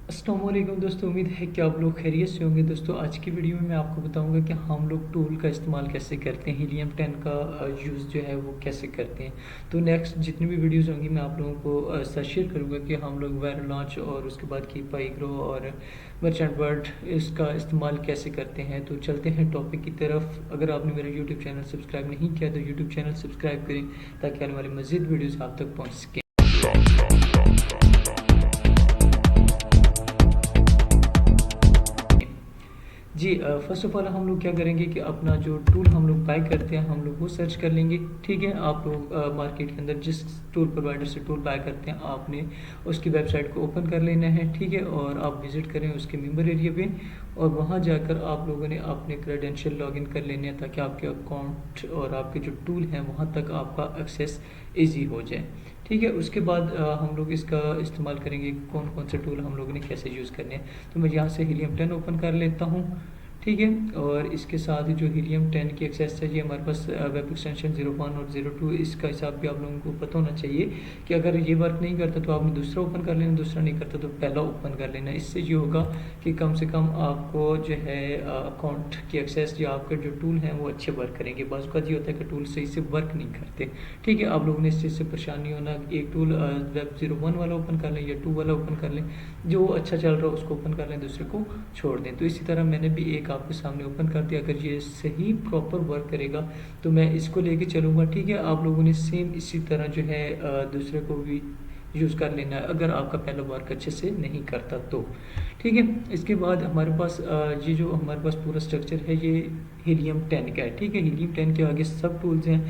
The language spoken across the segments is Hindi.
अस्सलाम वालेकुम दोस्तों, उम्मीद है कि आप लोग खैरियत से होंगे। दोस्तों आज की वीडियो में मैं आपको बताऊंगा कि हम लोग टूल का इस्तेमाल कैसे करते हैं, हीलियम 10 का यूज़ जो है वो कैसे करते हैं। तो नेक्स्ट जितनी भी वीडियोस होंगी मैं आप लोगों को साथ शेयर करूंगा कि हम लोग वायरल लॉन्च और उसके बाद की पाई ग्रो और मर्चेंट वर्ड इसका इस्तेमाल कैसे करते हैं। तो चलते हैं टॉपिक की तरफ। अगर आपने मेरा यूट्यूब चैनल सब्सक्राइब नहीं किया तो यूट्यूब चैनल सब्सक्राइब करें ताकि आने वाली मज़ीद वीडियोज़ आप तक पहुँच सकें। जी, फर्स्ट ऑफ ऑल हम लोग क्या करेंगे कि अपना जो टूल हम लोग बाय करते हैं हम लोग वो सर्च कर लेंगे। ठीक है, आप लोग मार्केट के अंदर जिस टूल प्रोवाइडर से टूल बाय करते हैं आपने उसकी वेबसाइट को ओपन कर लेना है। ठीक है, और आप विज़िट करें उसके मेंबर एरिया पे और वहाँ जाकर आप लोगों ने अपने क्रेडेंशियल लॉगिन कर लेने हैं ताकि आपके अकाउंट और आपके जो टूल हैं वहाँ तक आपका एक्सेस ईजी हो जाए। ठीक है, उसके बाद हम लोग इसका इस्तेमाल करेंगे कौन कौन से टूल हम लोगों ने कैसे यूज़ करने हैं। तो मैं यहाँ से हीलियम 10 ओपन कर लेता हूँ। ठीक है, और इसके साथ ही जो हीलियम 10 की एक्सेस है ये हमारे पास वेब एक्सटेंशन 01 और 02 इसका हिसाब भी आप लोगों को पता होना चाहिए कि अगर ये वर्क नहीं करता तो आपने दूसरा ओपन कर लेना, दूसरा नहीं करता तो पहला ओपन कर लेना। इससे ये होगा कि कम से कम आपको जो है अकाउंट की एक्सेस या आपके जो टूल हैं वो अच्छे वर्क करेंगे। बाज़ का ये होता है कि टूल सही से वर्क नहीं करते। ठीक है, आप लोगों ने इस चीज़ से परेशान नहीं होना। एक टूल वेब 01 वाला ओपन कर लें या 2 वाला ओपन कर लें, जो अच्छा चल रहा है उसको ओपन कर लें, दूसरे को छोड़ दें। तो इसी तरह मैंने भी एक आपके सामने ओपन कर दिया। अगर ये सही प्रॉपर वर्क करेगा तो मैं इसको लेके चलूँगा। ठीक है, आप लोगों ने सेम इसी तरह जो है दूसरे को भी यूज़ कर लेना है अगर आपका पहला वर्क अच्छे से नहीं करता तो। ठीक है, इसके बाद हमारे पास ये जो हमारे पास पूरा स्ट्रक्चर है ये हीलियम 10 का है। ठीक है, हीलियम 10 के आगे सब टूल्स हैं।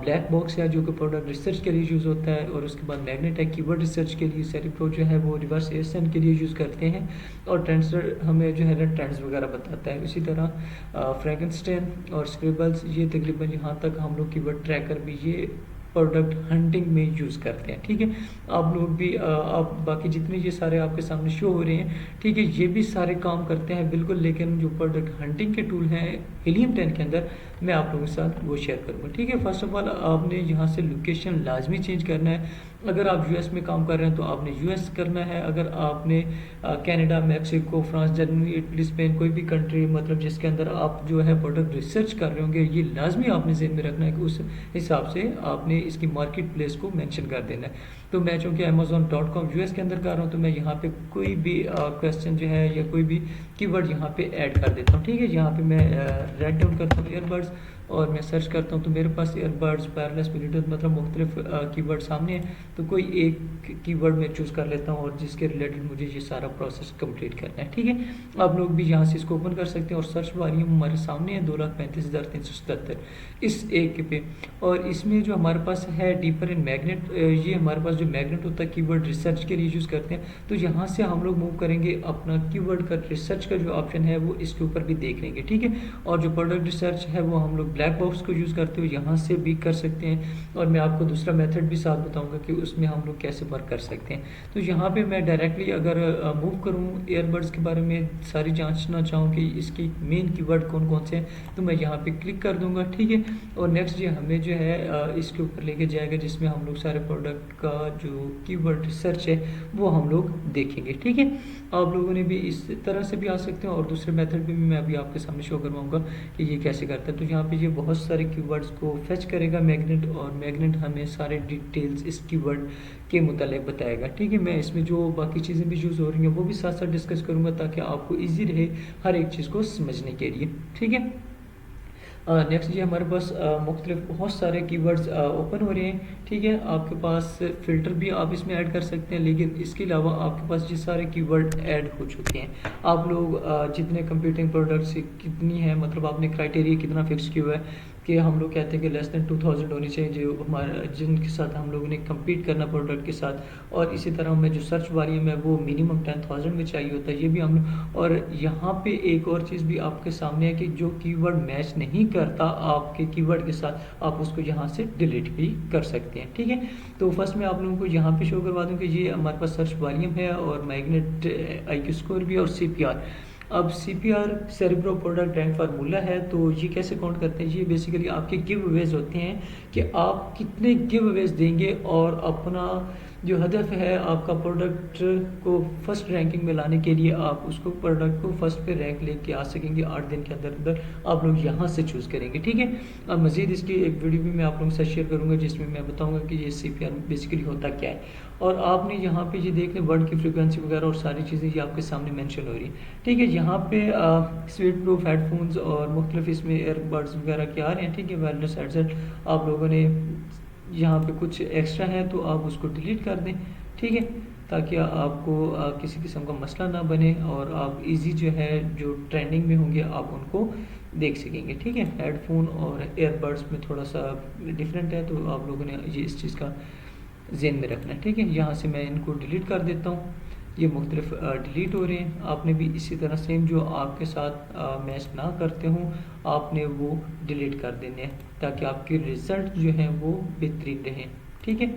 ब्लैक बॉक्स है जो कि प्रोडक्ट रिसर्च के लिए यूज़ होता है, और उसके बाद मैग्नेट है कीवर्ड रिसर्च के लिए, सेरिप्रो जो है वो रिवर्स एएसएन के लिए यूज़ करते हैं, और ट्रेंड्सर हमें जो है ना ट्रेंड्स वगैरह बताता है। इसी तरह फ्रैंकेनस्टाइन और स्क्रिबल्स ये तकरीबन यहाँ तक हम लोग कीवर्ड ट्रैकर भी ये प्रोडक्ट हंटिंग में यूज़ करते हैं। ठीक है, आप लोग भी आप बाकी जितने ये सारे आपके सामने शो हो रहे हैं, ठीक है, ये भी सारे काम करते हैं बिल्कुल, लेकिन जो प्रोडक्ट हंटिंग के टूल हैं हीलियम 10 के अंदर मैं आप लोगों के साथ वो शेयर करूँगा। ठीक है, फर्स्ट ऑफ ऑल आपने यहाँ से लोकेशन लाजमी चेंज करना है। अगर आप यूएस में काम कर रहे हैं तो आपने यूएस करना है। अगर आपने Canada, Mexico, France, Germany, Italy, Spain कोई भी कंट्री मतलब जिसके अंदर आप जो है प्रोडक्ट रिसर्च कर रहे होंगे, ये लाजमी आपने ज़हन में रखना है कि उस हिसाब से आपने इसकी मार्केट प्लेस को मेंशन कर देना है। तो मैं चूँकि amazon.com यूएस के अंदर कर रहा हूँ तो मैं यहाँ पे कोई भी क्वेश्चन जो है या कोई भी कीवर्ड यहाँ पे ऐड कर देता हूँ। ठीक है, यहाँ पे मैं राइट डाउन करता हूँ ईयरबड्स और मैं सर्च करता हूँ तो मेरे पास ईयरबड्स, वायरलेस, ब्लूटूथ मतलब मुख्तलिफ कीवर्ड सामने है। तो कोई एक कीवर्ड मैं चूज़ कर लेता हूँ और जिसके रिलेटेड मुझे ये सारा प्रोसेस कंप्लीट करना है। ठीक है, आप लोग भी यहाँ से इसको ओपन कर सकते हैं और सर्च वॉल्यूम हमारे सामने है 2,35,377 इस एक पे। और इसमें जो हमारे पास है डीपर इन मैग्नेट, ये हमारे पास जो मैग्नेट होता है कीवर्ड रिसर्च के लिए यूज़ करते हैं। तो यहाँ से हम लोग मूव करेंगे अपना कीवर्ड का रिसर्च का जो ऑप्शन है वो इसके ऊपर भी देख लेंगे। ठीक है, और जो प्रोडक्ट रिसर्च है वो हम लोग ब्लैक बॉक्स को यूज़ करते हुए यहाँ से भी कर सकते हैं, और मैं आपको दूसरा मेथड भी साथ बताऊंगा कि उसमें हम लोग कैसे वर्क कर सकते हैं। तो यहाँ पे मैं डायरेक्टली अगर मूव करूँ ईयरबड्स के बारे में सारी जांचना चाहूँ कि इसकी मेन कीवर्ड कौन कौन से हैं तो मैं यहाँ पे क्लिक कर दूँगा। ठीक है, और नेक्स्ट ये हमें जो है इसके ऊपर लेके जाएगा जिसमें हम लोग सारे प्रोडक्ट का जो कीवर्ड रिसर्च है वो हम लोग देखेंगे। ठीक है, आप लोगों ने भी इस तरह से भी आ सकते हैं और दूसरे मेथड भी मैं अभी आपके सामने शो करवाऊंगा कि ये कैसे करता है। तो यहाँ पे ये बहुत सारे कीवर्ड्स को फेच करेगा मैग्नेट, और मैग्नेट हमें सारे डिटेल्स इस कीवर्ड के मुतालिक बताएगा। ठीक है, मैं इसमें जो बाकी चीज़ें भी यूज़ हो रही हैं वो भी साथ साथ डिस्कस करूँगा ताकि आपको ईजी रहे हर एक चीज़ को समझने के लिए। ठीक है, नेक्स्ट ये हमारे पास मुख्तलिफ बहुत सारे कीवर्ड्स ओपन हो रहे हैं। ठीक है, आपके पास फ़िल्टर भी आप इसमें ऐड कर सकते हैं, लेकिन इसके अलावा आपके पास ये सारे कीवर्ड ऐड हो चुके हैं। आप लोग जितने कंप्यूटिंग प्रोडक्ट्स कितनी है मतलब आपने क्राइटेरिया कितना फिक्स किया हुआ है कि हम लोग कहते हैं कि लेस दैन 2000 होनी चाहिए जो हमारा जिनके साथ हम लोगों ने कम्पीट करना प्रोडक्ट के साथ, और इसी तरह हमें जो सर्च वॉल्यूम है वो मिनिमम 10,000 में चाहिए होता है, ये भी हम। और यहाँ पे एक और चीज़ भी आपके सामने है कि जो कीवर्ड मैच नहीं करता आपके कीवर्ड के साथ आप उसको यहाँ से डिलीट भी कर सकते हैं। ठीक है, तो फर्स्ट मैं आप लोगों को यहाँ पे शो करवा दूँ कि ये हमारे पास सर्च वॉल्यूम है और मैग्नेट IQ स्कोर भी और CPR। अब CPR cerebro product rank formula है, तो ये कैसे काउंट करते हैं, ये बेसिकली आपके गिव अवेज होते हैं कि आप कितने गिव अवेज देंगे और अपना जो हदफ है आपका प्रोडक्ट को फर्स्ट रैंकिंग में लाने के लिए, आप उसको प्रोडक्ट को फर्स्ट पे रैंक लेके आ सकेंगे 8 दिन के अंदर अंदर। आप लोग यहाँ से चूज़ करेंगे, ठीक है। अब मज़ीद इसकी एक वीडियो भी मैं आप लोगों के साथ शेयर करूँगा जिसमें मैं बताऊँगा कि ये CPR बेसिकली होता क्या है। और आपने यहाँ पे ये देख लें वर्ड की फ्रिक्वेंसी वगैरह और सारी चीज़ें ये आपके सामने मेंशन हो रही है, ठीक है। यहाँ पे स्पीड प्रूफ हेडफोन्स और मुख्तलिफ इसमें एयरबड्स वगैरह के आ रहे हैं, ठीक है। वायरलेस हेडसेट आप लोगों ने यहाँ पे कुछ एक्स्ट्रा है तो आप उसको डिलीट कर दें, ठीक है, ताकि आपको किसी किस्म का मसला ना बने और आप इजी जो है जो ट्रेंडिंग में होंगे आप उनको देख सकेंगे, ठीक है। हेडफोन और एयरबड्स में थोड़ा सा डिफरेंट है तो आप लोगों ने ये इस चीज़ का ज़हन में रखना है, ठीक है। यहाँ से मैं इनको डिलीट कर देता हूँ, ये मुख्तलिफ डिलीट हो रहे हैं। आपने भी इसी तरह सेम जो आपके साथ मैच ना करते हों आपने वो डिलीट कर देने हैं ताकि आपके रिज़ल्ट जो हैं वो बेहतरीन रहें, ठीक है।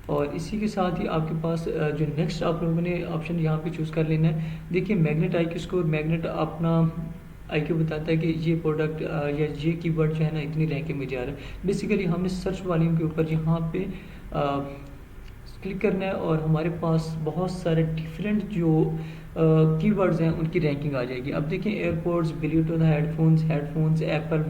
और इसी के साथ ही आपके पास जो नेक्स्ट आप लोगों ने ऑप्शन यहाँ पे चूज़ कर लेना है। देखिए मैग्नेट IQ स्कोर, मैग्नेट अपना IQ बताता है कि ये प्रोडक्ट या ये कीवर्ड जो है ना इतनी रैंकिंग में जा रहा है। बेसिकली हमने सर्च वॉल्यूम के ऊपर यहाँ पे क्लिक करना है और हमारे पास बहुत सारे डिफरेंट जो कीवर्ड्स हैं उनकी रैंकिंग आ जाएगी। अब देखिए airports, Bluetooth headphones, Apple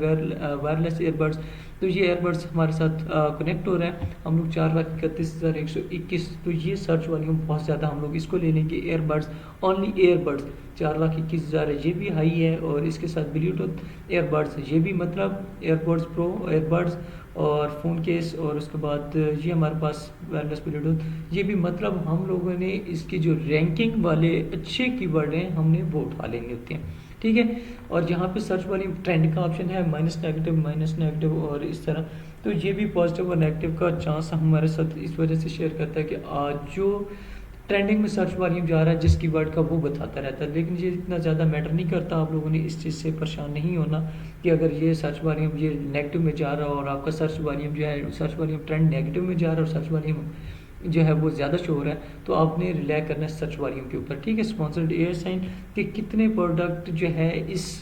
wireless earbuds, तो ये ईयरबड्स हमारे साथ कनेक्ट हो रहा है। हम लोग 4,31,121, तो ये सर्च वॉल्यूम बहुत ज़्यादा, हम लोग इसको ले लेंगे। एयरबड्स, ओनली एयरबड्स 4,21,000 है, ये भी हाई है। और इसके साथ ब्लूटूथ एयरबड्स, ये भी मतलब एयरपोर्ट्स प्रो एयरबड्स और फ़ोन केस, और उसके बाद ये हमारे पास वायरलेस ब्लूटूथ, ये भी मतलब हम लोगों ने इसकी जो रैंकिंग वाले अच्छे कीवर्ड हैं हमने वो उठा लेने होते हैं, ठीक है। और यहाँ पे सर्च वाली ट्रेंड का ऑप्शन है माइनस नेगेटिव और इस तरह, तो ये भी पॉजिटिव और नेगेटिव का चांस हमारे साथ इस वजह से शेयर करता है कि आज जो ट्रेंडिंग में सर्च वॉल्यूम जा रहा है जिस कीवर्ड का वो बताता रहता है। लेकिन ये इतना ज़्यादा मैटर नहीं करता, आप लोगों ने इस चीज़ से परेशान नहीं होना कि अगर ये सर्च वॉल्यूम ये नेगेटिव में जा रहा हो और आपका सर्च वॉल्यूम जो है सर्च वॉल्यूम ट्रेंड नेगेटिव में जा रहा है और सर्च वॉल्यूम जो है वो ज़्यादा शो हो रहा है, तो आपने रिलाई करना है सर्च वॉल्यूम के ऊपर, ठीक है। स्पॉन्सर्ड एयर साइन कि कितने प्रोडक्ट जो है इस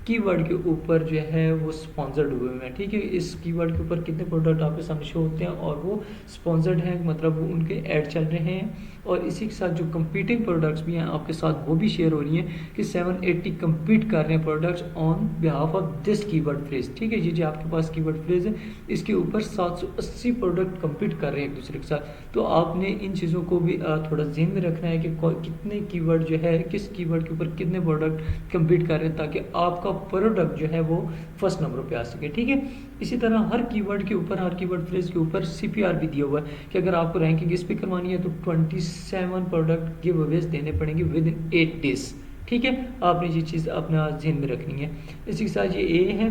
कीवर्ड के ऊपर जो है वो स्पॉन्सर्ड हुए हैं, ठीक है। इस कीवर्ड के ऊपर कितने प्रोडक्ट आपके सामने शो होते हैं और वो स्पॉन्सर्ड हैं, मतलब उनके ऐड चल रहे हैं। और इसी के साथ जो कंपीटिंग प्रोडक्ट्स भी हैं आपके साथ वो भी शेयर हो रही हैं कि 780 compete कर रहे हैं products on behalf of this keyword phrase, ठीक है। ये जो आपके पास कीवर्ड फ्रेज है इसके ऊपर 780 प्रोडक्ट compete कर रहे हैं एक दूसरे के साथ। तो आपने इन चीज़ों को भी थोड़ा ज़हन में रखना है कि कितने कीवर्ड जो है किस कीवर्ड के ऊपर कितने प्रोडक्ट compete कर रहे हैं ताकि आपका प्रोडक्ट जो है वो फर्स्ट नंबर पे आ सके, ठीक है। इसी तरह हर कीवर्ड के ऊपर, हर कीवर्ड फ्रेज के ऊपर CPR भी दिया हुआ है कि अगर आपको रैंकिंग इस पे करवानी है तो 27 प्रोडक्ट गिव अवेज देने पड़ेंगे विद इन 8 डेज, ठीक है। आपने ये चीज़ अपना ज़हन में रखनी है। इसी के साथ ये A है,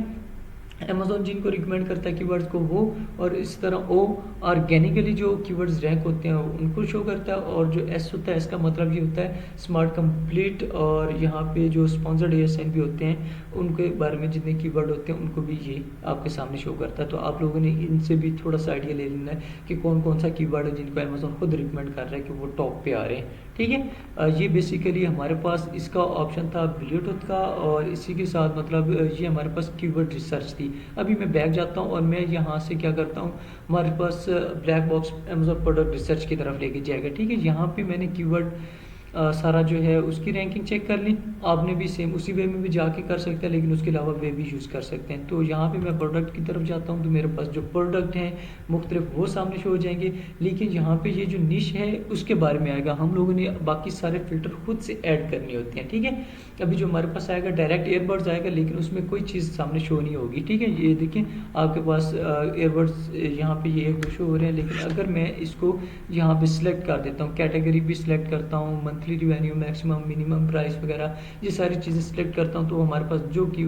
अमेज़ॉन जिनको रिकमेंड करता है कीवर्ड्स को वो, और इस तरह O ऑर्गेनिकली जो कीवर्ड्स रैंक होते हैं उनको शो करता है। और जो S होता है इसका मतलब ये होता है स्मार्ट कंप्लीट, और यहाँ पे जो स्पॉन्सर्ड ASN भी होते हैं उनके बारे में जितने कीवर्ड होते हैं उनको भी ये आपके सामने शो करता है। तो आप लोगों ने इनसे भी थोड़ा सा आइडिया ले लेना है कि कौन कौन सा कीवर्ड है जिनको अमेज़ॉन खुद रिकमेंड कर रहा है कि वो टॉप पे आ रहे हैं, ठीक है। ये बेसिकली हमारे पास इसका ऑप्शन था ब्लूटूथ का, और इसी के साथ मतलब ये हमारे पास कीवर्ड रिसर्च थी। अभी मैं बैक जाता हूँ और मैं यहाँ से क्या करता हूँ, हमारे पास black box Amazon product research की तरफ लेके जाएगा, ठीक है। यहाँ पे मैंने कीवर्ड सारा जो है उसकी रैंकिंग चेक कर ली। आपने भी सेम उसी वे में भी जाके कर सकते हैं, लेकिन उसके अलावा वे भी यूज़ कर सकते हैं। तो यहाँ पे मैं प्रोडक्ट की तरफ जाता हूँ तो मेरे पास जो प्रोडक्ट हैं मुख्तलिफ वो सामने शो हो जाएंगे। लेकिन यहाँ पे ये जो निश है उसके बारे में आएगा, हम लोगों ने बाकी सारे फिल्टर खुद से ऐड करने होते हैं, ठीक है। अभी जो हमारे पास आएगा डायरेक्ट एयरबड्स आएगा, लेकिन उसमें कोई चीज़ सामने शो नहीं होगी, ठीक है। ये देखिए आपके पास एयरबड्स यहाँ पे ये एक दो शो हो रहे हैं, लेकिन अगर मैं इसको यहाँ पे सिलेक्ट कर देता हूँ, कैटेगरी भी सिलेक्ट करता हूँ, monthly revenue, maximum, minimum price वगैरह, ये सारी चीज़ें सिलेक्ट करता हूँ, तो हमारे पास जो की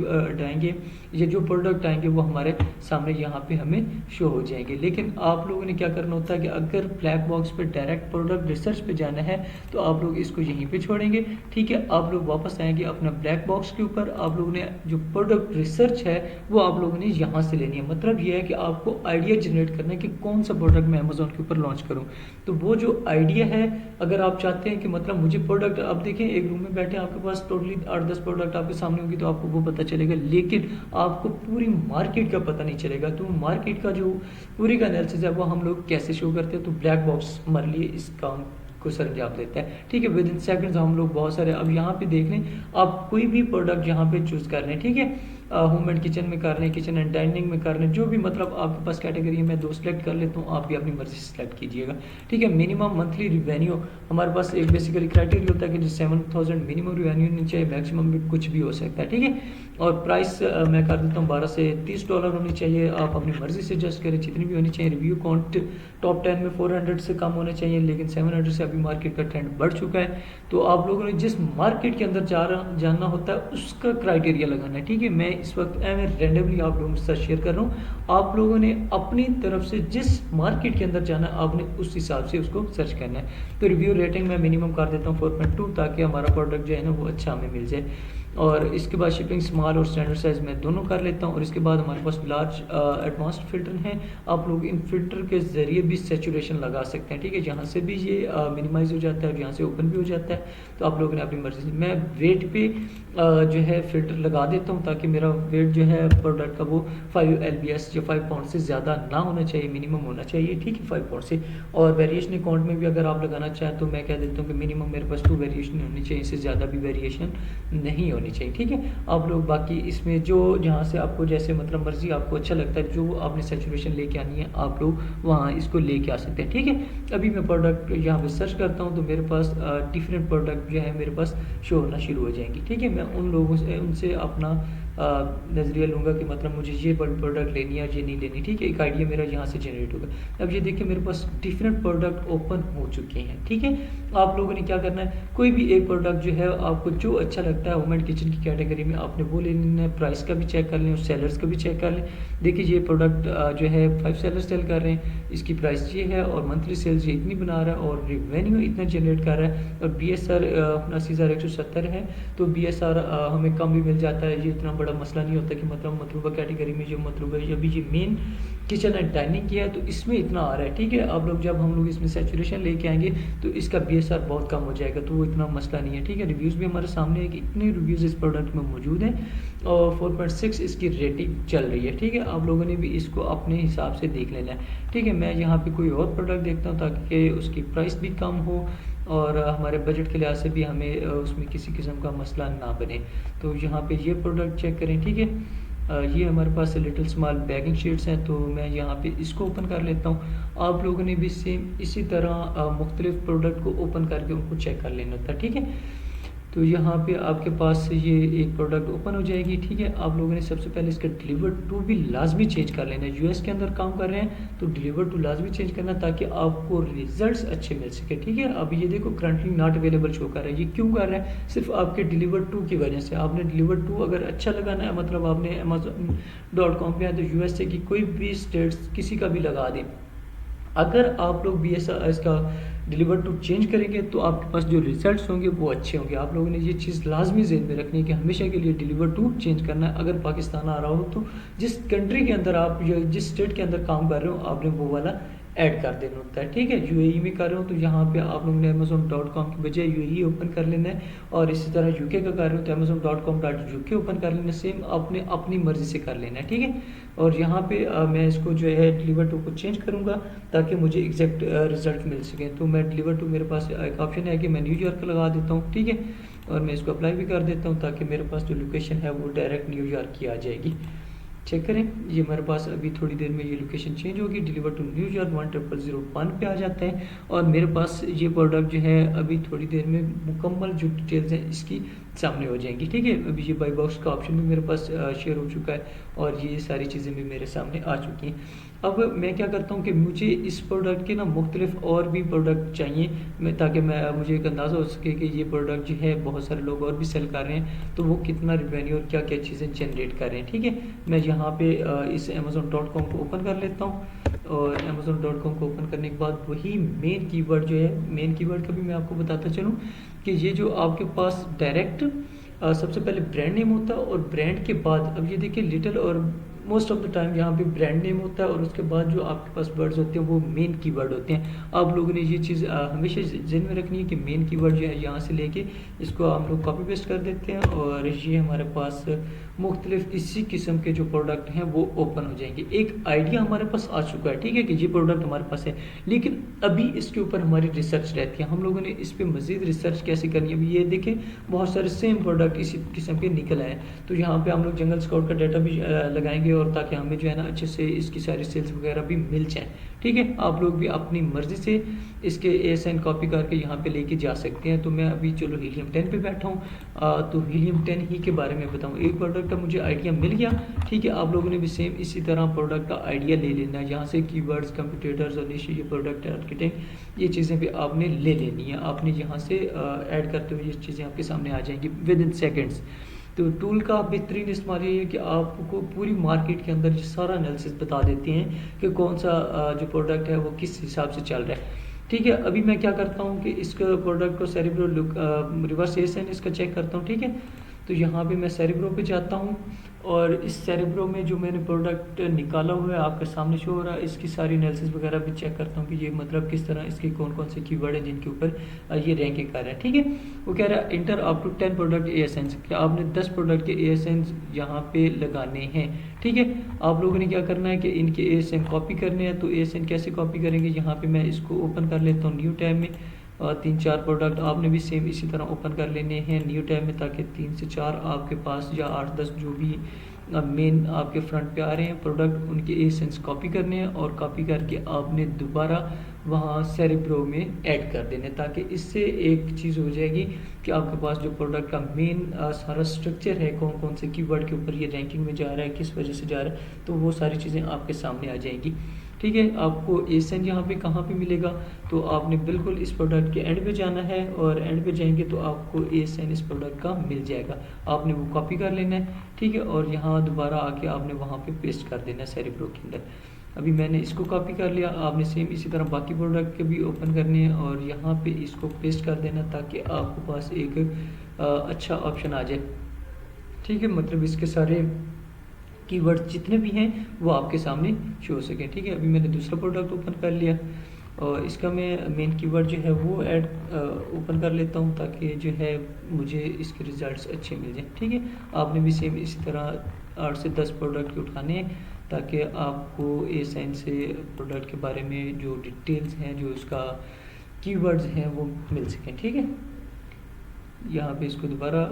आएंगे या जो प्रोडक्ट आएंगे वो हमारे सामने यहाँ पे हमें शो हो जाएंगे। लेकिन आप लोगों ने क्या करना होता है कि अगर ब्लैक बॉक्स पे डायरेक्ट प्रोडक्ट रिसर्च पे जाना है तो आप लोग इसको यहीं पे छोड़ेंगे, ठीक है। आप लोग वापस आएंगे अपना ब्लैक बॉक्स के ऊपर, आप लोगों ने जो प्रोडक्ट रिसर्च है वो आप लोगों ने यहाँ से लेनी है। मतलब ये है कि आपको आइडिया जनरेट करना है कि कौन सा प्रोडक्ट मैं अमेज़ॉन के ऊपर लॉन्च करूँ। तो वो जो आइडिया है, अगर आप चाहते हैं कि मतलब मुझे प्रोडक्ट, अब देखें एक रूम में बैठे आपके पास टोटली 8-10 प्रोडक्ट आपके सामने होगी तो आपको वो पता चलेगा, लेकिन आपको पूरी मार्केट का पता नहीं चलेगा। तो मार्केट का जो पूरी का एनालिसिस है वो हम लोग कैसे शो करते हैं, तो ब्लैक बॉक्स हमारे लिए इस काम को सरंजाम देता है। ठीक है, विद इन सेकंड्स हम लोग बहुत सारे, अब यहाँ पे देख लें आप कोई भी प्रोडक्ट यहाँ पे चूज़ कर लें। ठीक है, होम एंड किचन में कर लें, किचन एंड डाइनिंग में कर लें, जो भी मतलब आपके पास कैटेगरी है, मैं 2 सेलेक्ट कर लेता हूँ, आप भी अपनी मर्जी से सेलेक्ट कीजिएगा। ठीक है, मिनिमम मंथली रिवेन्यू हमारे पास एक बेसिकली क्राइटेरिया होता है कि 7000 मिनिमम रिवेन्यू नहीं चाहिए, मैक्सिमम भी कुछ भी हो सकता है। ठीक है, और प्राइस मैं कर देता हूँ $12 से $30 होनी चाहिए, आप अपनी मर्जी से एडजस्ट करें जितनी भी होनी चाहिए। रिव्यू काउंट टॉप 10 में 400 से कम होना चाहिए, लेकिन 700 से अभी मार्केट का ट्रेंड बढ़ चुका है। तो आप लोगों ने जिस मार्केट के अंदर जानना होता है उसका क्राइटेरिया लगाना है। ठीक है, मैं इस वक्त रेंडमली आप लोगों के साथ शेयर कर रहा हूँ, आप लोगों ने अपनी तरफ से जिस मार्केट के अंदर जाना है आपने उस हिसाब से उसको सर्च करना है। तो रिव्यू रेटिंग मैं मिनिमम कर देता हूँ 4.2, ताकि हमारा प्रोडक्ट जो है ना वो अच्छा हमें मिल जाए। और इसके बाद शिपिंग स्मॉल और स्टैंडर्ड साइज़ में दोनों कर लेता हूँ। और इसके बाद हमारे पास लार्ज एडवांस्ड फ़िल्टर हैं, आप लोग इन फ़िल्टर के ज़रिए भी सेचुरेशन लगा सकते हैं। ठीक है, जहाँ से भी ये मिनिमाइज़ हो जाता है और यहाँ से ओपन भी हो जाता है, तो आप लोगों ने अपनी मर्ज़ी से। मैं वेट पे जो है फ़िल्टर लगा देता हूँ, ताकि मेरा वेट जो है प्रोडक्ट का वो 5 LBS या 5 पाउंड से ज़्यादा ना होना चाहिए, मिनिमम होना चाहिए। ठीक है, 5 पाउंड से। और वेरिएशन अकाउंट में भी अगर आप लगाना चाहें तो मैं कह देता हूँ कि मिनिमम मेरे पास 2 वेरिएशन होनी चाहिए, इससे ज़्यादा भी वेरिएशन नहीं होनी चाहिए। ठीक है, आप लोग बाकी इसमें जो जहाँ से आपको जैसे मतलब मर्जी आपको अच्छा लगता है, जो आपने सैचुरेशन लेके आनी है आप लोग वहाँ इसको लेके आ सकते हैं। ठीक है, अभी मैं प्रोडक्ट यहाँ पे सर्च करता हूँ तो मेरे पास डिफरेंट प्रोडक्ट जो है मेरे पास शो होना शुरू हो जाएंगी। ठीक है, मैं उन लोगों से उनसे अपना नज़रिया लूँगा कि मतलब मुझे ये प्रोडक्ट लेनी है, ये नहीं लेनी। ठीक है, एक आइडिया मेरा यहाँ से जनरेट होगा। अब ये देखिए मेरे पास डिफरेंट प्रोडक्ट ओपन हो चुके हैं। ठीक है, आप लोगों ने क्या करना है, कोई भी एक प्रोडक्ट जो है आपको जो अच्छा लगता है होम एंड किचन की कैटेगरी में आपने वो ले लेना है। प्राइस का भी चेक कर लें और सेलर्स का भी चेक कर लें। देखिए ये प्रोडक्ट जो है 5 सेलर्स सेल कर रहे हैं, इसकी प्राइस ये है और मंथली सेल्स ये इतनी बना रहा है और रिवेन्यू इतना जनरेट कर रहा है। और BSR 79,170 है, तो BSR हमें कम भी मिल जाता है, ये इतना बड़ा मसला नहीं होता कि मतलब मतलूबा कैटेगरी में जो मतलूबा अभी ये मेन किचन एंड डाइनिंग किया है तो इसमें इतना आ रहा है। ठीक है, आप लोग जब हम लोग इसमें सैचुरेशन लेके आएंगे तो इसका BSR बहुत कम हो जाएगा, तो वो इतना मसला नहीं है। ठीक है, रिव्यूज़ भी हमारे सामने है कि इतने रिव्यूज़ इस प्रोडक्ट में मौजूद हैं और 4.6 इसकी रेटिंग चल रही है। ठीक है, आप लोगों ने भी इसको अपने हिसाब से देख लेना है। ठीक है, मैं यहाँ पे कोई और प्रोडक्ट देखता हूँ ताकि उसकी प्राइस भी कम हो और हमारे बजट के लिहाज से भी हमें उसमें किसी किस्म का मसला ना बने। तो यहाँ पे ये प्रोडक्ट चेक करें। ठीक है, ये हमारे पास लिटिल स्मॉल बैगिंग शीट्स हैं, तो मैं यहाँ पे इसको ओपन कर लेता हूँ। आप लोगों ने भी सेम इसी तरह मुख्तलिफ प्रोडक्ट को ओपन करके उनको चेक कर लेना होता है। ठीक है, तो यहाँ पे आपके पास ये एक प्रोडक्ट ओपन हो जाएगी। ठीक है, आप लोगों ने सबसे पहले इसका डिलीवर टू भी लाजमी चेंज कर लेना है। US के अंदर काम कर रहे हैं तो डिलीवर टू लाजमी चेंज करना ताकि आपको रिजल्ट्स अच्छे मिल सके। ठीक है, अब ये देखो करंटली नॉट अवेलेबल शो कर रहा है, ये क्यों कर रहा है, सिर्फ आपके डिलीवर टू की वजह से। आपने डिलीवर टू अगर अच्छा लगाना है, मतलब आपने Amazon.com पे है तो USA की कोई भी स्टेट्स किसी का भी लगा दें। अगर आप लोग BSR इसका डिलीवर टू चेंज करेंगे तो आपके पास जो रिजल्ट्स होंगे वो अच्छे होंगे। आप लोगों ने ये चीज़ लाजमी ज़हन में रखनी है कि हमेशा के लिए डिलीवर टू चेंज करना है। अगर पाकिस्तान आ रहा हो तो जिस कंट्री के अंदर आप या जिस स्टेट के अंदर काम कर रहे हो आपने वो वाला ऐड कर देना होता है। ठीक है, UAE में कर रहे हो तो यहाँ पे आप लोगों ने Amazon.com की बजाय UAE ओपन कर लेना है, और इसी तरह UK का कर रहे हो तो Amazon.com.UK ओपन कर लेना है, सेम आपने अपनी मर्जी से कर लेना है। ठीक है, और यहाँ पे मैं इसको जो है डिलीवर टू को चेंज करूँगा ताकि मुझे एग्जैक्ट रिजल्ट मिल सके। तो मैं डिलीवर टू, मेरे पास एक ऑप्शन है कि मैं न्यूयॉर्क लगा देता हूँ। ठीक है, और मैं इसको अप्लाई भी कर देता हूँ ताकि मेरे पास जो लोकेशन है वो डायरेक्ट न्यूयॉर्क की आ जाएगी। चेक करें, ये मेरे पास अभी थोड़ी देर में ये लोकेशन चेंज होगी, डिलीवर टू न्यूयॉर्क 10001 पे आ जाता है। और मेरे पास ये प्रोडक्ट जो है अभी थोड़ी देर में मुकम्मल जो डिटेल्स हैं इसकी सामने हो जाएंगी। ठीक है, अभी ये बाई बॉक्स का ऑप्शन भी मेरे पास शेयर हो चुका है और ये सारी चीज़ें भी मेरे सामने आ चुकी हैं। अब मैं क्या करता हूँ कि मुझे इस प्रोडक्ट के ना मुख्तलिफ और भी प्रोडक्ट चाहिए, मैं ताकि मुझे एक अंदाज़ा हो सके कि ये प्रोडक्ट जो है बहुत सारे लोग और भी सेल कर रहे हैं तो वो कितना रिवेन्यू और क्या क्या चीज़ें जनरेट कर रहे हैं। ठीक है, मैं यहाँ पे इस Amazon.com को ओपन कर लेता हूँ और Amazon.com को ओपन करने के बाद वही मेन कीवर्ड जो है, मेन कीवर्ड का भी मैं आपको बताता चलूँ कि ये जो आपके पास डायरेक्ट सबसे पहले ब्रांड नेम होता है और ब्रांड के बाद अब ये देखिए लिटिल और मोस्ट ऑफ द टाइम यहाँ पे ब्रांड नेम होता है और उसके बाद जो आपके पास वर्ड्स होते हैं वो मेन कीवर्ड होते हैं। आप लोगों ने ये चीज़ हमेशा ज़हन में रखनी है कि मेन कीवर्ड जो है यहाँ से लेके इसको हम लोग कॉपी पेस्ट कर देते हैं और ये हमारे पास मुख्तलिफ इसी किस्म के जो प्रोडक्ट हैं वो ओपन हो जाएंगे। एक आइडिया हमारे पास आ चुका है, ठीक है, कि ये प्रोडक्ट हमारे पास है, लेकिन अभी इसके ऊपर हमारी रिसर्च रहती है। हम लोगों ने इस पर मज़ीद रिसर्च कैसे करनी है, अभी ये देखें बहुत सारे सेम प्रोडक्ट इसी किस्म के निकल आए। तो यहाँ पे हम लोग जंगल स्काउट का डाटा भी लगाएंगे और ताकि हमें जो है ना अच्छे से इसकी सारी सेल्स वगैरह भी मिल जाए, ठीक है। आप लोग भी अपनी मर्ज़ी से इसके ASN कॉपी करके यहाँ पे लेके जा सकते हैं। तो मैं अभी चलो हीलियम 10 पे बैठा हूँ, तो हीलियम 10 ही के बारे में बताऊँ। एक प्रोडक्ट का मुझे आइडिया मिल गया, ठीक है। आप लोगों ने भी सेम इसी तरह प्रोडक्ट का आइडिया ले लेना है। यहाँ से कीवर्ड्स, कंप्यूटर्स और नीचे ये प्रोडक्ट आर्किटेक्ट, ये चीज़ें भी आपने ले लेनी है। आपने यहाँ से ऐड करते हुए ये चीज़ें आपके सामने आ जाएंगी विद इन सेकेंड्स। तो टूल का बेहतरीन इस्तेमाल ये है कि आपको पूरी मार्केट के अंदर ये सारा एनालिसिस बता देते हैं कि कौन सा जो प्रोडक्ट है वो किस हिसाब से चल रहा है, ठीक है। अभी मैं क्या करता हूँ कि इसका प्रोडक्ट को सेरेब्रो लुक रिवर्स ASN इसका चेक करता हूँ, ठीक है। तो यहाँ पे मैं सेरेब्रो पे जाता हूँ और इस सेरेब्रो में जो मैंने प्रोडक्ट निकाला हुआ है आपके सामने शो हो रहा है। इसकी सारी एनालिसिस वगैरह भी चेक करता हूँ कि ये मतलब किस तरह इसके कौन कौन से कीवर्ड हैं जिनके ऊपर ये रैंकिंग कर रहा है, ठीक है। वो कह रहा है inter up to 10 product ASNs, कि आपने 10 प्रोडक्ट के ASNs यहाँ पे लगाने हैं, ठीक है। आप लोगों ने क्या करना है कि इनके ASN कॉपी करने हैं। तो ASN कैसे कॉपी करेंगे, यहाँ पे मैं इसको ओपन कर लेता हूँ न्यू टैब में। 3-4 प्रोडक्ट आपने भी सेम इसी तरह ओपन कर लेने हैं न्यू टैब में, ताकि 3 से 4 आपके पास या 8-10 जो भी मेन आपके फ्रंट पे आ रहे हैं प्रोडक्ट, उनके ASNs कॉपी करने हैं और कॉपी करके आपने दोबारा वहाँ सेरेब्रो में ऐड कर देने, ताकि इससे एक चीज़ हो जाएगी कि आपके पास जो प्रोडक्ट का मेन सारा स्ट्रक्चर है, कौन कौन से कीवर्ड के ऊपर ये रैंकिंग में जा रहा है, किस वजह से जा रहा है, तो वो सारी चीज़ें आपके सामने आ जाएंगी, ठीक है। आपको ASN यहाँ पे कहाँ पे मिलेगा, तो आपने बिल्कुल इस प्रोडक्ट के एंड पे जाना है और एंड पे जाएंगे तो आपको ASN इस प्रोडक्ट का मिल जाएगा। आपने वो कॉपी कर लेना है, ठीक है, और यहाँ दोबारा आके आपने वहाँ पे पेस्ट कर देना है सेरेब्रो के अंदर। अभी मैंने इसको कॉपी कर लिया, आपने सेम इसी तरह बाकी प्रोडक्ट के भी ओपन करने हैं और यहाँ पे इसको पेस्ट कर देना ताकि आपके पास एक अच्छा ऑप्शन आ जाए, ठीक है। मतलब इसके सारे कीवर्ड जितने भी हैं वो आपके सामने शो हो सकें, ठीक है। अभी मैंने दूसरा प्रोडक्ट ओपन कर लिया और इसका मैं मेन कीवर्ड जो है वो ऐड ओपन कर लेता हूँ ताकि जो है मुझे इसके रिजल्ट्स अच्छे मिल जाएं, ठीक है। आपने भी सेम इसी तरह 8 से 10 प्रोडक्ट उठाने हैं ताकि आपको ASN से प्रोडक्ट के बारे में जो डिटेल्स हैं, जो उसका कीवर्ड्स हैं वो मिल सकें, ठीक है। यहाँ पे इसको दोबारा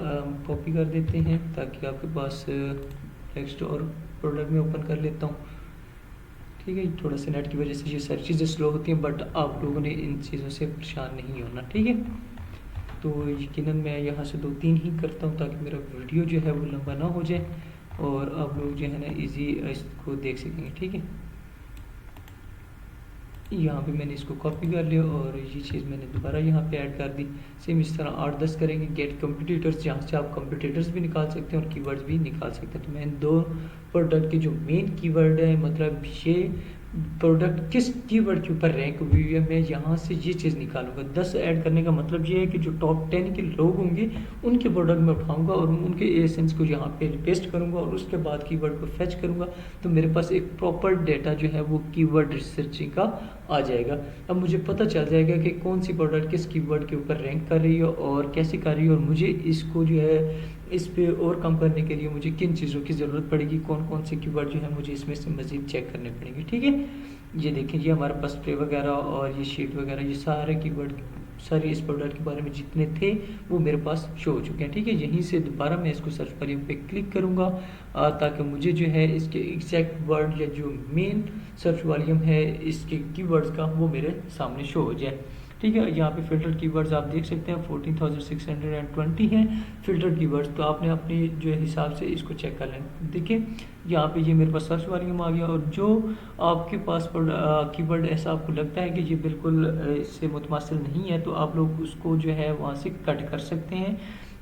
कॉपी कर देते हैं ताकि आपके पास नेक्स्ट और प्रोडक्ट में ओपन कर लेता हूँ, ठीक है। थोड़ा सा नेट की वजह से ये सारी चीज़ें स्लो होती हैं, बट आप लोगों ने इन चीज़ों से परेशान नहीं होना, ठीक है। तो यकीनन मैं यहाँ से 2-3 ही करता हूँ ताकि मेरा वीडियो जो है वो लंबा ना हो जाए और आप लोग जो है ना इजी इसको देख सकेंगे, ठीक है। यहाँ पे मैंने इसको कॉपी कर लिया और ये चीज़ मैंने दोबारा यहाँ पे ऐड कर दी। सेम इस तरह 8-10 करेंगे। गेट कंप्यूटर्स, जहाँ से आप कंप्यूटर्स भी निकाल सकते हैं और कीवर्ड्स भी निकाल सकते हैं। तो मैं 2 प्रोडक्ट के जो मेन कीवर्ड है, मतलब ये प्रोडक्ट किस कीवर्ड के ऊपर रैंक हुई है, मैं यहाँ से ये चीज़ निकालूंगा। 10 ऐड करने का मतलब ये है कि जो टॉप 10 के लोग होंगे उनके प्रोडक्ट में उठाऊंगा और उनके ASNs को यहाँ पे पेस्ट करूँगा और उसके बाद कीवर्ड को फेच करूँगा, तो मेरे पास एक प्रॉपर डेटा जो है वो कीवर्ड रिसर्चिंग का आ जाएगा। अब मुझे पता चल जाएगा कि कौन सी प्रोडक्ट किस कीवर्ड के ऊपर रैंक कर रही है और कैसे कर रही है, और मुझे इसको जो है इस पे और कम करने के लिए मुझे किन चीज़ों की ज़रूरत पड़ेगी, कौन कौन से कीवर्ड जो है मुझे इसमें से मज़ीद चेक करने पड़ेंगे, ठीक है। ये देखें, ये हमारे पास स्प्रे वगैरह और ये शीट वगैरह, ये सारे कीवर्ड सारे इस प्रोडक्ट के बारे में जितने थे वो मेरे पास शो हो चुके हैं, ठीक है। यहीं से दोबारा मैं इसको सर्च पर पे क्लिक करूँगा ताकि मुझे जो है इसके एग्जैक्ट वर्ड या जो मेन सर्च वॉल्यूम है इसके कीवर्ड्स का वो मेरे सामने शो हो जाए, ठीक है। यहाँ पे फिल्टर कीवर्ड्स आप देख सकते हैं 14,620 हैं फिल्टर कीवर्ड्स। तो आपने अपनी जो हिसाब से इसको चेक कर लें। देखिए यहाँ पे ये मेरे पास सर्च वॉल्यूम आ गया, और जो आपके पास कीवर्ड ऐसा आपको लगता है कि ये बिल्कुल इससे मुतमासिल नहीं है, तो आप लोग उसको जो है वहाँ से कट कर सकते हैं,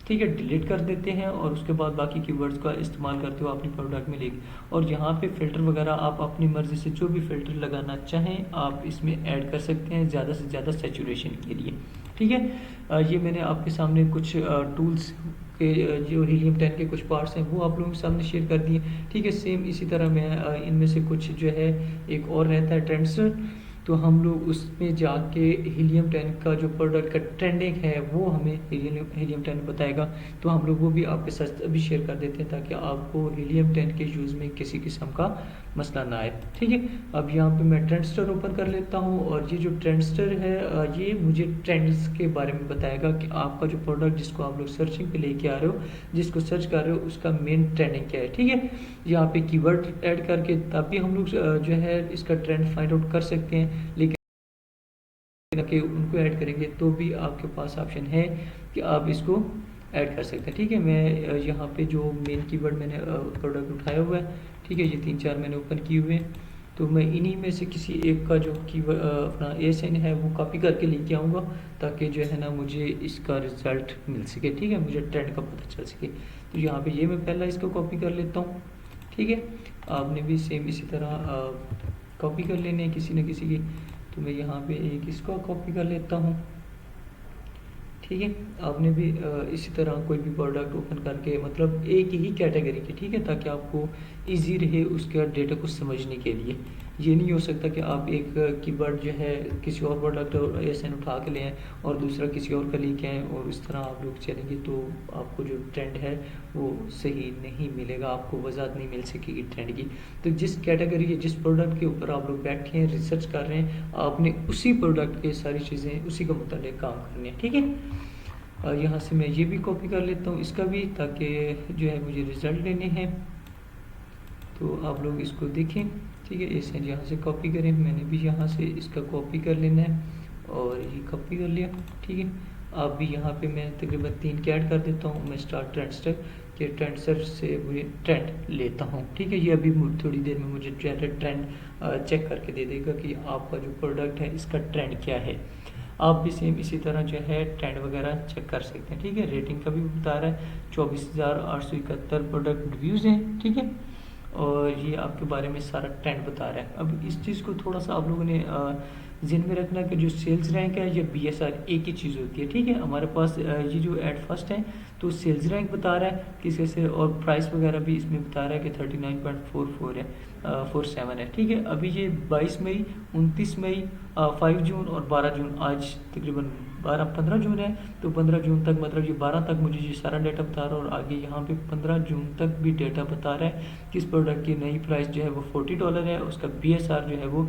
ठीक है, डिलीट कर देते हैं और उसके बाद बाकी कीवर्ड्स का इस्तेमाल करते हो अपनी प्रोडक्ट में लेके। और यहाँ पे फ़िल्टर वगैरह आप अपनी मर्ज़ी से जो भी फ़िल्टर लगाना चाहें आप इसमें ऐड कर सकते हैं ज़्यादा से ज़्यादा सैचुरेशन के लिए, ठीक है। ये मैंने आपके सामने कुछ टूल्स के जो हीलियम 10 के कुछ पार्ट्स हैं वो आप लोगों के सामने शेयर कर दिए। ठीक है, सेम इसी तरह मैं इनमें से कुछ जो है एक और रहता है ट्रेंडस्टर, तो हम लोग उसमें जाके हीलियम 10 का जो प्रोडक्ट का ट्रेंडिंग है वो हमें हीलियम 10 बताएगा। तो हम लोग वो भी आपके साथ अभी शेयर कर देते हैं ताकि आपको हीलियम 10 के यूज़ में किसी किस्म का मसला ना आए। ठीक है, अब यहाँ पे मैं ट्रेंडस्टर ओपन कर लेता हूँ और ये जो ट्रेंडस्टर है ये मुझे ट्रेंड्स के बारे में बताएगा कि आपका जो प्रोडक्ट जिसको आप लोग सर्चिंग पे लेके आ रहे हो, जिसको सर्च कर रहे हो, उसका मेन ट्रेंडिंग क्या है। ठीक है, यहाँ पे कीवर्ड ऐड करके तब भी हम लोग जो है इसका ट्रेंड फाइंड आउट कर सकते हैं, लेकिन कि उनको ऐड करेंगे तो भी आपके पास ऑप्शन है कि आप इसको ऐड कर सकते हैं। ठीक है, मैं यहाँ पे जो मेन कीवर्ड मैंने प्रोडक्ट उठाया हुआ है, ठीक है, ये 3-4 मैंने ओपन किए हुए हैं, तो मैं इन्हीं में से किसी एक का जो कीवर्ड अपना ASIN है वो कॉपी करके लेके आऊँगा ताकि जो है ना मुझे इसका रिज़ल्ट मिल सके। ठीक है, मुझे ट्रेंड का पता चल सके। तो यहाँ पे ये मैं पहला इसको कॉपी कर लेता हूँ। ठीक है, आपने भी सेम इसी तरह कॉपी कर लेने हैं किसी न किसी की। तो मैं यहाँ पे एक इसको कॉपी कर लेता हूँ। ठीक है, आपने भी इसी तरह कोई भी प्रोडक्ट ओपन करके मतलब एक ही कैटेगरी के, ठीक है, ताकि आपको इजी रहे उसके डेटा को समझने के लिए। ये नहीं हो सकता कि आप एक कीवर्ड जो है किसी और प्रोडक्ट ASIN उठा के ले आएँ और दूसरा किसी और का लेके आएँ और इस तरह आप लोग चलेंगे तो आपको जो ट्रेंड है वो सही नहीं मिलेगा, आपको वजाहत नहीं मिल सकेगी ट्रेंड की। तो जिस कैटेगरी जिस प्रोडक्ट के ऊपर आप लोग बैठे हैं, रिसर्च कर रहे हैं, आपने उसी प्रोडक्ट के सारी चीज़ें उसी के मुताबिक काम करनी है। ठीक है, यहाँ से मैं ये भी कॉपी कर लेता हूँ इसका भी, ताकि जो है मुझे रिज़ल्ट लेने हैं। तो आप लोग इसको देखें। ठीक है, इसे यहाँ से कॉपी करें, मैंने भी यहाँ से इसका कॉपी कर लेना है और ये कॉपी कर लिया। ठीक है, आप भी यहाँ पे मैं तकरीबन 3 के ऐड कर देता हूँ। मैं स्टार्ट ट्रेंडस्टर के ट्रेंडस्टर से मुझे ट्रेंड लेता हूँ। ठीक है, ये अभी थोड़ी देर में मुझे ट्रेंड चेक करके दे देगा कि आपका जो प्रोडक्ट है इसका ट्रेंड क्या है। आप भी सेम इसी तरह जो है ट्रेंड वगैरह चेक कर सकते हैं। ठीक है, रेटिंग का भी बता रहा है 24,871 प्रोडक्ट रिव्यूज़ हैं। ठीक है, और ये आपके बारे में सारा ट्रेंड बता रहा है। अब इस चीज़ को थोड़ा सा आप लोगों ने ज़हन में रखना कि जो सेल्स रैंक है या BSR एक ही चीज़ होती है। ठीक है, हमारे पास ये जो एड फर्स्ट है तो सेल्स रैंक बता रहा है किसी से, और प्राइस वगैरह भी इसमें बता रहा है कि 39.44 है, 47 है। ठीक है, अभी ये 22 मई, 29 मई, 5 जून और 12 जून, आज तकरीबन 15 जून है, तो 15 जून तक मतलब ये 12 तक मुझे ये सारा डाटा बता रहा है, और आगे यहाँ पे 15 जून तक भी डाटा बता रहा है कि इस प्रोडक्ट की नई प्राइस जो है वो $40 है, उसका BSR जो है वो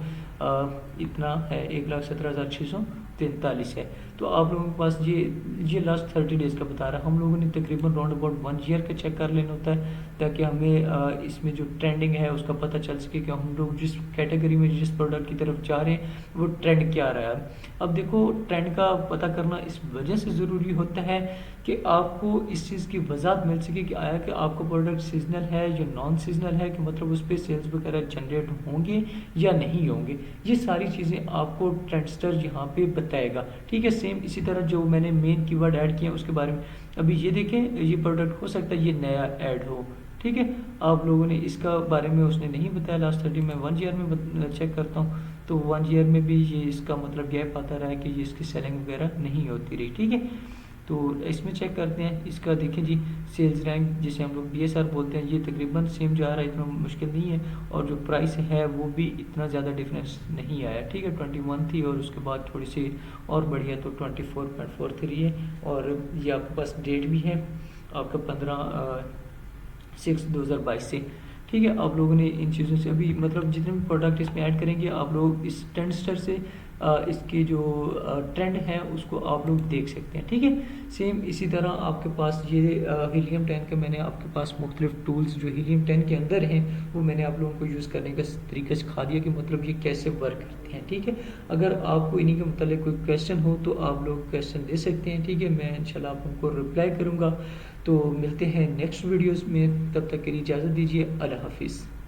इतना है 1,17,643 है। तो आप लोगों के पास ये लास्ट 30 डेज़ का बता रहा है। हम लोगों ने तकरीबन राउंड अबाउट 1 ईयर का चेक कर लेना होता है ताकि हमें इसमें जो ट्रेंडिंग है उसका पता चल सके कि हम लोग जिस कैटेगरी में जिस प्रोडक्ट की तरफ जा रहे हैं वो ट्रेंड क्या रहा है। अब देखो, ट्रेंड का पता करना इस वजह से ज़रूरी होता है कि आपको इस चीज़ की वजाहत मिल सके कि आया कि आपका प्रोडक्ट सीजनल है या नॉन सीजनल है, कि मतलब उस पर सेल्स वगैरह जनरेट होंगे या नहीं होंगे। ये सारी चीज़ें आपको ट्रेंडस्टर यहाँ पे बताएगा। ठीक है, सेम इसी तरह जो मैंने मेन कीवर्ड ऐड किया उसके बारे में अभी ये देखें, ये प्रोडक्ट हो सकता है ये नया ऐड हो। ठीक है, आप लोगों ने इसका बारे में उसने नहीं बताया। लास्ट 30 में 1 ईयर में चेक करता हूँ तो 1 ईयर में भी ये इसका मतलब गैप आता रहा है कि ये इसकी सेलिंग वगैरह नहीं होती रही। ठीक है, तो इसमें चेक करते हैं इसका। देखें जी, सेल्स रैंक जिसे हम लोग BSR बोलते हैं, ये तकरीबन सेम जा रहा है, इतना मुश्किल नहीं है, और जो प्राइस है वो भी इतना ज़्यादा डिफरेंस नहीं आया। ठीक है, 21 थी और उसके बाद थोड़ी सी और बढ़िया तो 24.43 है, और ये आपके पास डेट भी है आपका 15/6/2022 से। ठीक है, आप लोगों ने इन चीज़ों से अभी मतलब जितने भी प्रोडक्ट इसमें ऐड करेंगे आप लोग इस ट्रेंडस्टर से इसके जो ट्रेंड है उसको आप लोग देख सकते हैं। ठीक है, सेम इसी तरह आपके पास ये हीलियम 10 के मैंने आपके पास मुख्तलिफ टूल्स जो हीलियम 10 के अंदर हैं वो मैंने आप लोगों को यूज़ करने का तरीका सिखा दिया कि मतलब ये कैसे वर्क करते हैं। ठीक है, अगर आपको इन्हीं के मतलब कोई क्वेश्चन हो तो आप लोग क्वेश्चन दे सकते हैं। ठीक है, मैं इंशाल्लाह आप उनको रिप्लाई करूँगा। तो मिलते हैं नेक्स्ट वीडियोज़ में, तब तक के लिए इजाज़त दीजिए। अल्लाह हाफिज़।